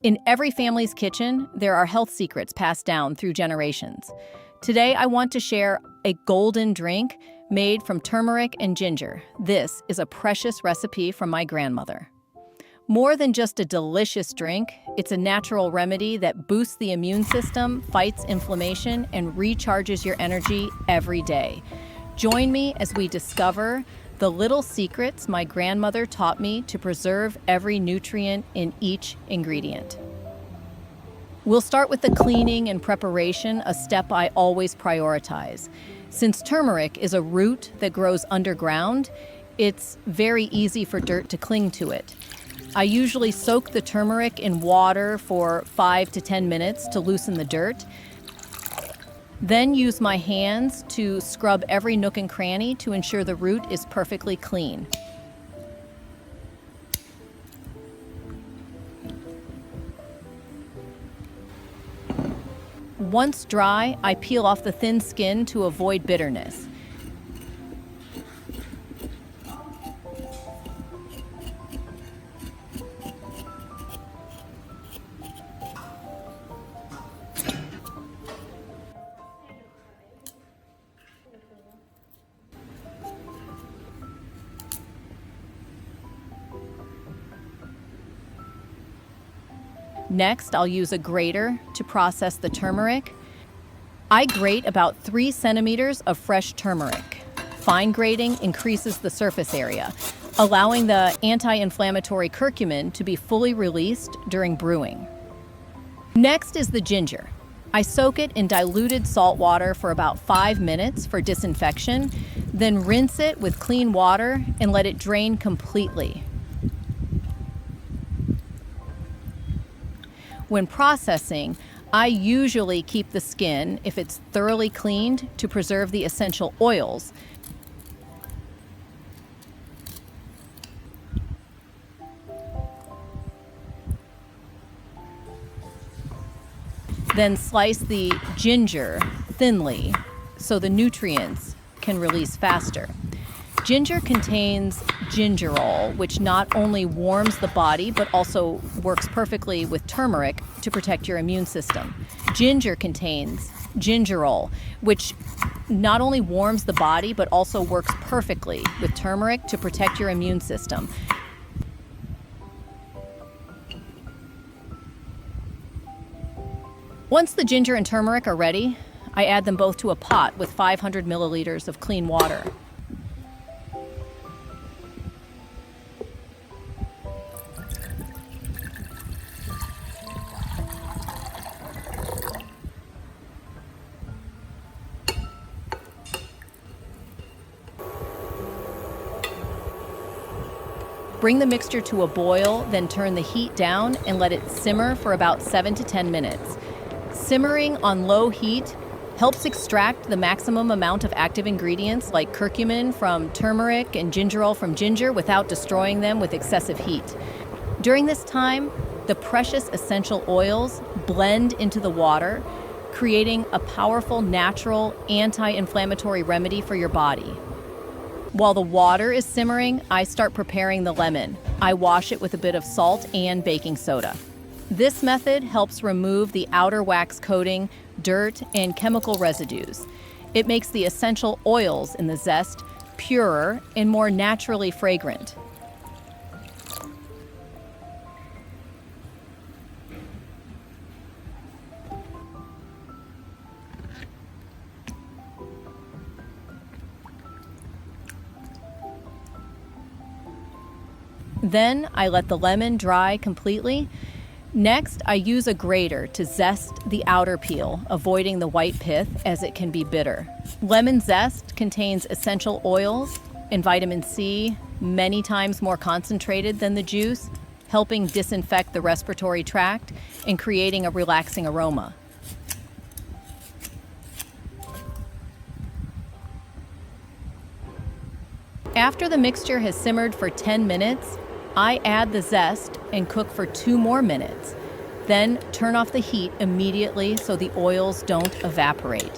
In every family's kitchen, there are health secrets passed down through generations. Today, I want to share a golden drink made from turmeric and ginger. This is a precious recipe from my grandmother. More than just a delicious drink, it's a natural remedy that boosts the immune system, fights inflammation, and recharges your energy every day. Join me as we discover the little secrets my grandmother taught me to preserve every nutrient in each ingredient. We'll start with the cleaning and preparation, a step I always prioritize. Since turmeric is a root that grows underground, it's very easy for dirt to cling to it. I usually soak the turmeric in water for 5 to 10 minutes to loosen the dirt. Then use my hands to scrub every nook and cranny to ensure the root is perfectly clean. Once dry, I peel off the thin skin to avoid bitterness. Next, I'll use a grater to process the turmeric. I grate about 3 centimeters of fresh turmeric. Fine grating increases the surface area, allowing the anti-inflammatory curcumin to be fully released during brewing. Next is the ginger. I soak it in diluted salt water for about 5 minutes for disinfection, then rinse it with clean water and let it drain completely. When processing, I usually keep the skin if it's thoroughly cleaned to preserve the essential oils. Then slice the ginger thinly so the nutrients can release faster. Ginger contains gingerol, which not only warms the body but also works perfectly with turmeric to protect your immune system. Ginger contains gingerol, which not only warms the body but also works perfectly with turmeric to protect your immune system. Once the ginger and turmeric are ready, I add them both to a pot with 500 milliliters of clean water. Bring the mixture to a boil, then turn the heat down and let it simmer for about 7 to 10 minutes. Simmering on low heat helps extract the maximum amount of active ingredients like curcumin from turmeric and gingerol from ginger without destroying them with excessive heat. During this time, the precious essential oils blend into the water, creating a powerful, natural, anti-inflammatory remedy for your body. While the water is simmering, I start preparing the lemon. I wash it with a bit of salt and baking soda. This method helps remove the outer wax coating, dirt, and chemical residues. It makes the essential oils in the zest purer and more naturally fragrant. Then I let the lemon dry completely. Next, I use a grater to zest the outer peel, avoiding the white pith as it can be bitter. Lemon zest contains essential oils and vitamin C, many times more concentrated than the juice, helping disinfect the respiratory tract and creating a relaxing aroma. After the mixture has simmered for 10 minutes, I add the zest and cook for 2 more minutes. Then turn off the heat immediately so the oils don't evaporate.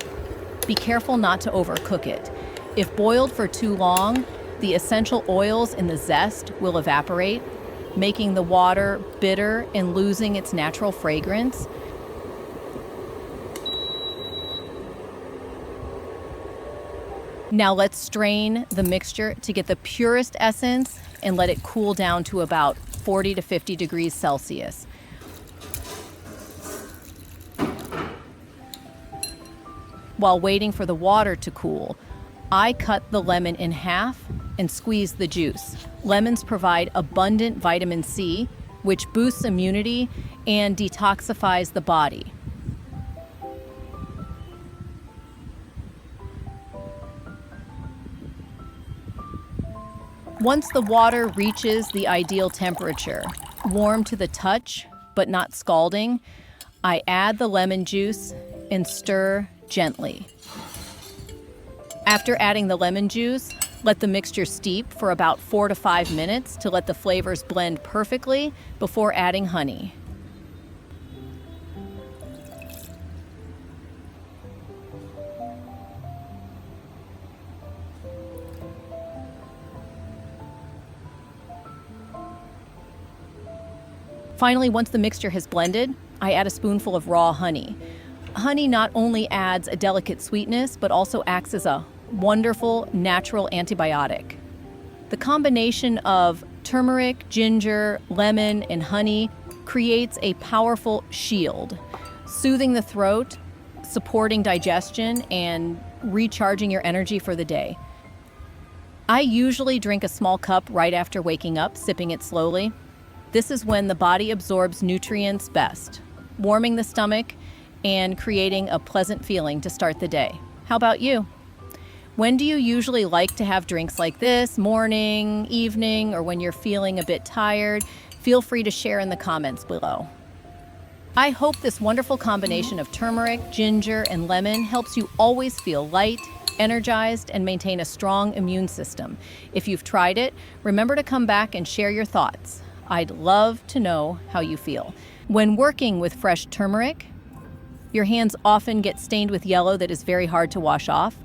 Be careful not to overcook it. If boiled for too long, the essential oils in the zest will evaporate. making the water bitter and losing its natural fragrance. Now let's strain the mixture to get the purest essence and let it cool down to about 40 to 50 degrees Celsius. While waiting for the water to cool, I cut the lemon in half and squeeze the juice. Lemons provide abundant vitamin C, which boosts immunity and detoxifies the body. Once the water reaches the ideal temperature, warm to the touch but not scalding, I add the lemon juice and stir gently. After adding the lemon juice, let the mixture steep for about 4 to 5 minutes to let the flavors blend perfectly before adding honey. Finally, once the mixture has blended, I add a spoonful of raw honey. Honey not only adds a delicate sweetness, but also acts as a wonderful natural antibiotic. The combination of turmeric, ginger, lemon, and honey creates a powerful shield, soothing the throat, supporting digestion, and recharging your energy for the day. I usually drink a small cup right after waking up, sipping it slowly. This is when the body absorbs nutrients best, warming the stomach and creating a pleasant feeling to start the day. How about you? When do you usually like to have drinks like this? Morning, evening, or when you're feeling a bit tired? Feel free to share in the comments below. I hope this wonderful combination of turmeric, ginger, and lemon helps you always feel light, energized, and maintain a strong immune system. If you've tried it, remember to come back and share your thoughts. I'd love to know how you feel. When working with fresh turmeric, your hands often get stained with yellow that is very hard to wash off.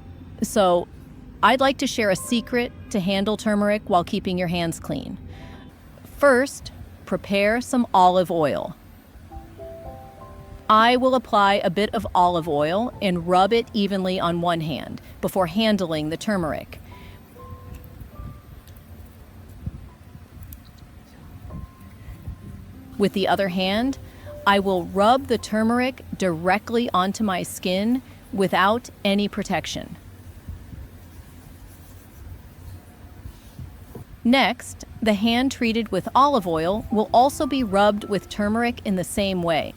So I'd like to share a secret to handle turmeric while keeping your hands clean. First, prepare some olive oil. I will apply a bit of olive oil and rub it evenly on one hand before handling the turmeric. With the other hand, I will rub the turmeric directly onto my skin without any protection. Next, the hand treated with olive oil will also be rubbed with turmeric in the same way.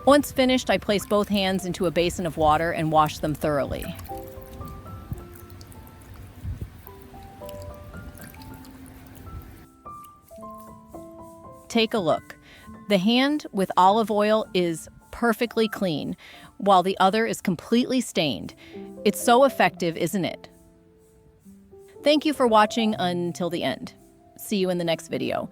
Once finished, I place both hands into a basin of water and wash them thoroughly. Take a look. The hand with olive oil is perfectly clean, while the other is completely stained. It's so effective, isn't it? Thank you for watching until the end. See you in the next video.